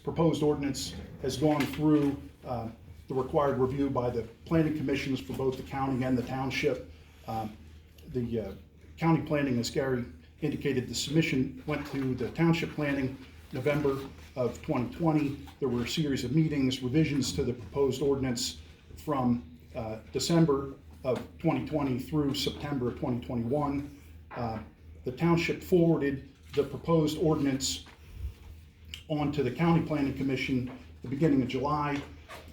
proposed ordinance has gone through the required review by the planning commissions for both the county and the township. The county planning, as Gary indicated, the submission went to the township planning November of 2020. There were a series of meetings, revisions to the proposed ordinance from December of 2020 through September of 2021. The township forwarded the proposed ordinance on to the County Planning Commission the beginning of July.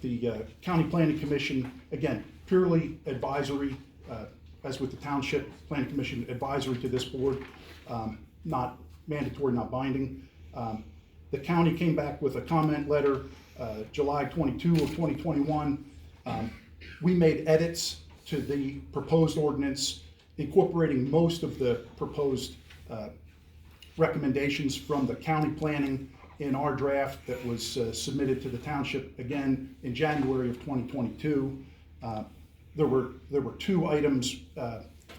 The County Planning Commission, again, purely advisory, as with the Township Planning Commission, advisory to this board, not mandatory, not binding. The county came back with a comment letter July 22 of 2021. We made edits to the proposed ordinance, incorporating most of the proposed recommendations from the county planning in our draft that was submitted to the township again in January of 2022. There were two items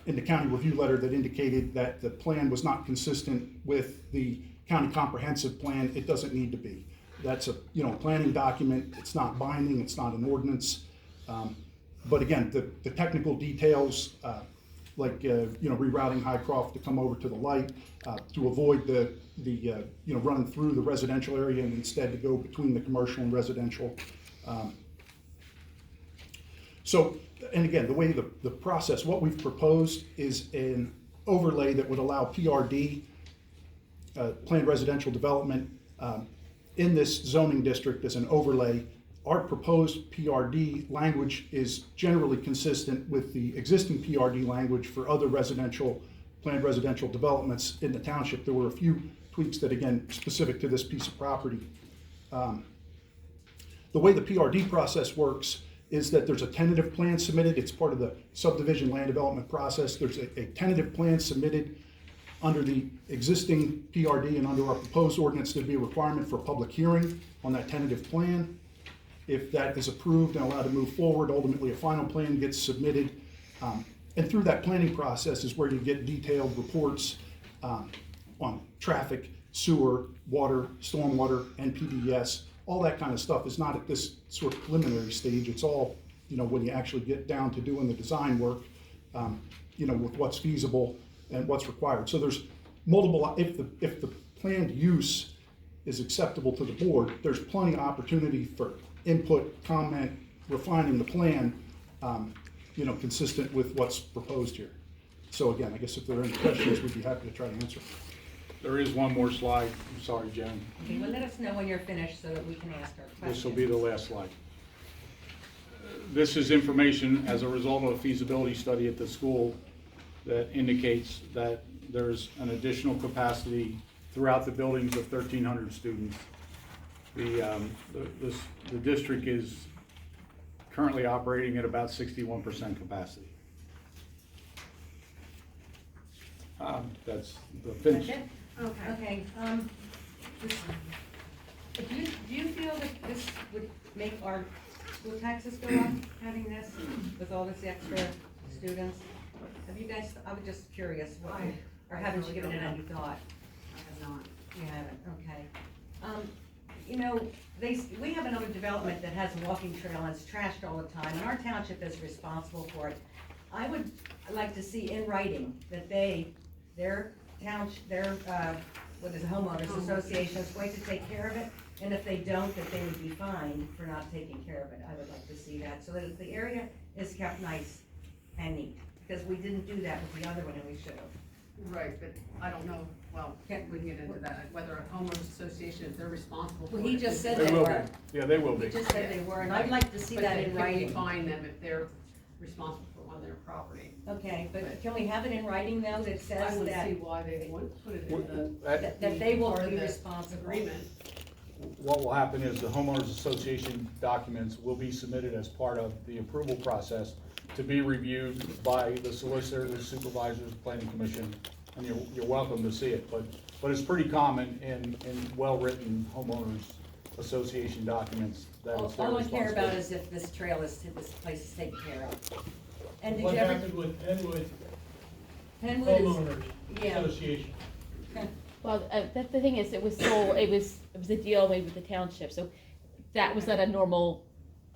in the county review letter that indicated that the plan was not consistent with the county comprehensive plan. It doesn't need to be. That's a planning document. It's not binding. It's not an ordinance. But again, the technical details, like rerouting Highcroft to come over to the light, to avoid the running through the residential area and instead to go between the commercial and residential. So, and again, the way the process, what we've proposed is an overlay that would allow PRD, planned residential development, in this zoning district as an overlay. Our proposed PRD language is generally consistent with the existing PRD language for other planned residential developments in the township. There were a few tweaks that, again, specific to this piece of property. The way the PRD process works is that there's a tentative plan submitted. It's part of the subdivision land development process. There's a tentative plan submitted under the existing PRD, and under our proposed ordinance, there'd be a requirement for a public hearing on that tentative plan. If that is approved and allowed to move forward, ultimately a final plan gets submitted. And through that planning process is where you get detailed reports on traffic, sewer, water, stormwater, NPDES. All that kind of stuff is not at this sort of preliminary stage. It's all, when you actually get down to doing the design work, with what's feasible and what's required. So there's multiple, if the planned use is acceptable to the board, there's plenty of opportunity for input, comment, refining the plan, consistent with what's proposed here. So again, I guess if there are any questions, we'd be happy to try to answer. There is one more slide. I'm sorry, Jen. Okay, well, let us know when you're finished so that we can ask our questions. This will be the last slide. This is information as a result of a feasibility study at the school that indicates that there's an additional capacity throughout the buildings of 1,300 students. The district is currently operating at about 61% capacity. That's the finish. That's it? Okay. Do you feel that this would make our school taxes go up, having this, with all this extra students? Have you guys, I was just curious, or haven't you given it any thought? I have not. You haven't, okay. We have another development that has a walking trail and it's trashed all the time, and our township is responsible for it. I would like to see in writing that their homeowners association is going to take care of it, and if they don't, that they would be fined for not taking care of it. I would like to see that, so that the area is kept nice and neat, because we didn't do that with the other one, and we should have. Right, but I don't know, well, we can get into that, whether a homeowners association, if they're responsible for it. Well, he just said They they will were. be. Yeah, they will He be. just said they were, and I'd like to see that in But writing. can we fine them if they're responsible for one of their property? Okay, but can we have it in writing though, that I says would that, see why they wouldn't put it in that they will part of be the responsible? agreement. What will happen is the homeowners association documents will be submitted as part of the approval process to be reviewed by the solicitor, the supervisors, planning commission, and you're welcome to see it. But it's pretty common in well-written homeowners association documents that it's their All I care about responsibility. is if this place is taken care of. And did What you ever? happened with Penwood Penwood is, Homeowners yeah. Association? Well, the thing is, it was a deal made with the township, so that was not a normal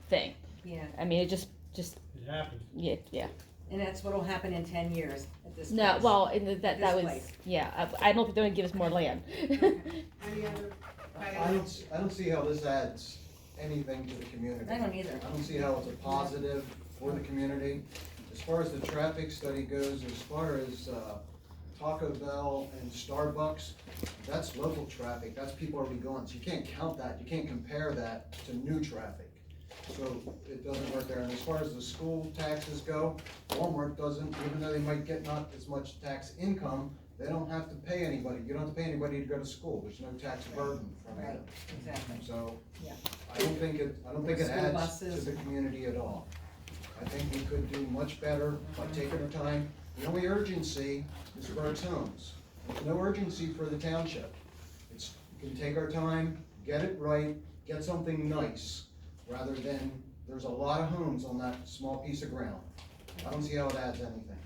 thing. Yeah, I mean, it just, It happened. yeah. and that's what'll happen in 10 years at this No, place. well, that This was, place. yeah, I don't think they're gonna give us more land. Any other? I don't see how this adds anything to the community. I don't either. I don't see how it's a positive for the community. As far as the traffic study goes, as far as Taco Bell and Starbucks, that's local traffic, that's people already going, so you can't count that, you can't compare that to new traffic. So it doesn't work there, and as far as the school taxes go, Walmart doesn't, even though they might get not as much tax income, they don't have to pay anybody, you don't have to pay anybody to go to school, there's no tax burden from Right, it. exactly. So, Yeah. I don't think it School adds buses to the and- community at all. I think we could do much better by taking our time. The only urgency is Burke's Homes. There's no urgency for the township. We can take our time, get it right, get something nice, rather than, there's a lot of homes on that small piece of ground. I don't see how it adds anything.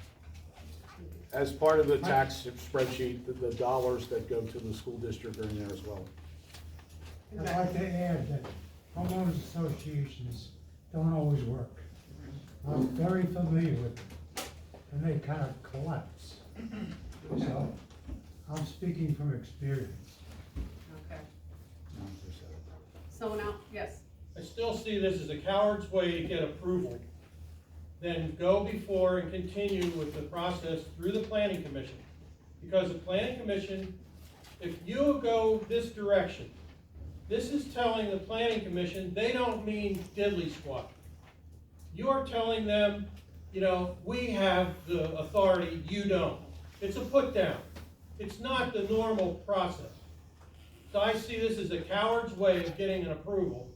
As part of the tax spreadsheet, the dollars that go to the school district are in there as well. I'd like to add that homeowners associations don't always work. I'm very familiar with them, and they kind of collapse. So, I'm speaking from experience. Okay. Someone else? Yes. I still see this as a coward's way to get approval. Then go before and continue with the process through the planning commission. Because the planning commission, if you go this direction, this is telling the planning commission, they don't mean diddly squat. You are telling them, you know, we have the authority, you don't. It's a put down. It's not the normal process. So I see this as a coward's way of getting an approval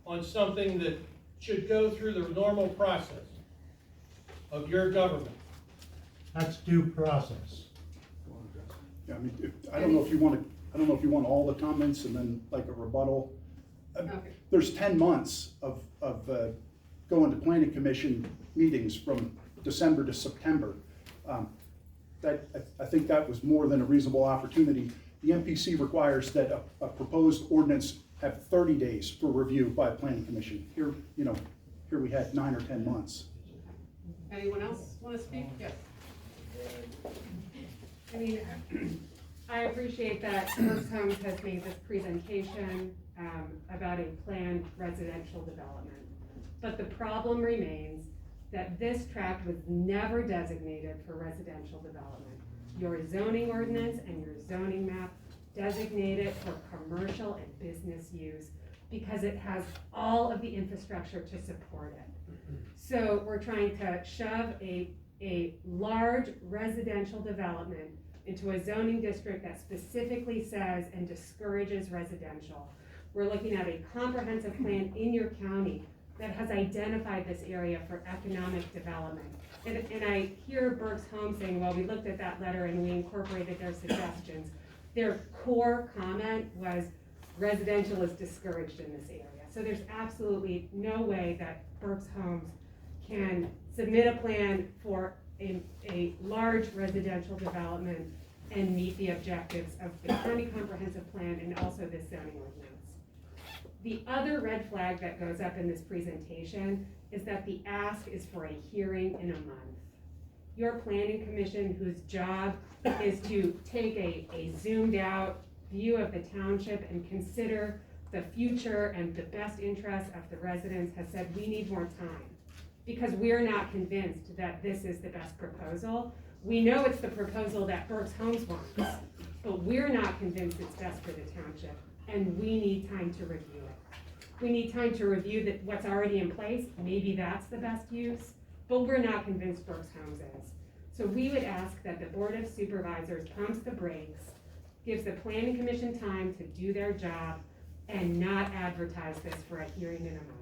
on something that should go through the normal process of your government. That's due process. Yeah, I mean, I don't know if you want all the comments and then like a rebuttal. Okay. There's 10 months of going to planning commission meetings from December to September. I think that was more than a reasonable opportunity. The MPC requires that a proposed ordinance have 30 days for review by a planning commission. Here we had 9 or 10 months. Anyone else want to speak? Yes. I mean, I appreciate that First Homes has made this presentation about a planned residential development. But the problem remains that this tract was never designated for residential development. Your zoning ordinance and your zoning map designate it for commercial and business use because it has all of the infrastructure to support it. So we're trying to shove a large residential development into a zoning district that specifically says and discourages residential. We're looking at a comprehensive plan in your county that has identified this area for economic development. And I hear Burke's Home saying, well, we looked at that letter and we incorporated their suggestions. Their core comment was residential is discouraged in this area. So there's absolutely no way that Burke's Homes can submit a plan for a large residential development and meet the objectives of the county comprehensive plan and also this zoning ordinance. The other red flag that goes up in this presentation is that the ask is for a hearing in a month. Your planning commission, whose job is to take a zoomed out view of the township and consider the future and the best interests of the residents, has said we need more time because we're not convinced that this is the best proposal. We know it's the proposal that Burke's Homes wants, but we're not convinced it's best for the township, and we need time to review it. We need time to review what's already in place. Maybe that's the best use, but we're not convinced Burke's Homes is. So we would ask that the Board of Supervisors pumps the brakes, gives the Planning Commission time to do their job, and not advertise this for a hearing in a month.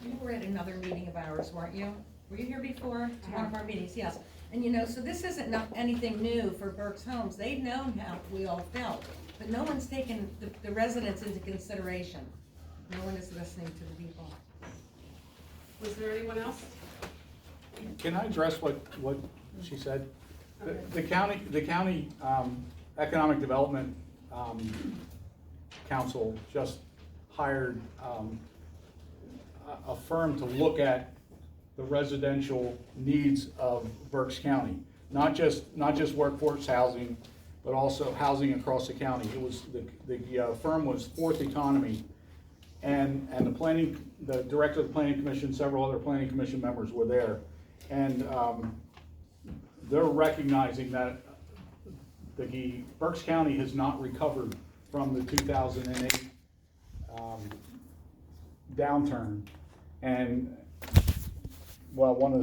You were at another meeting of ours, weren't you? Were you here before? To one of our meetings, yes. And so this isn't anything new for Burke's Homes. They've known how we all felt, but no one's taken the residents into consideration. No one is listening to the people. Was there anyone else? Can I address what she said? The county Economic Development Council just hired a firm to look at the residential needs of Berks County. Not just workforce housing, but also housing across the county. It was, the firm was Fourth Economy, and the director of the Planning Commission, several other Planning Commission members were there. And they're recognizing that the Berks County has not recovered from the 2008 downturn. And, well, one of the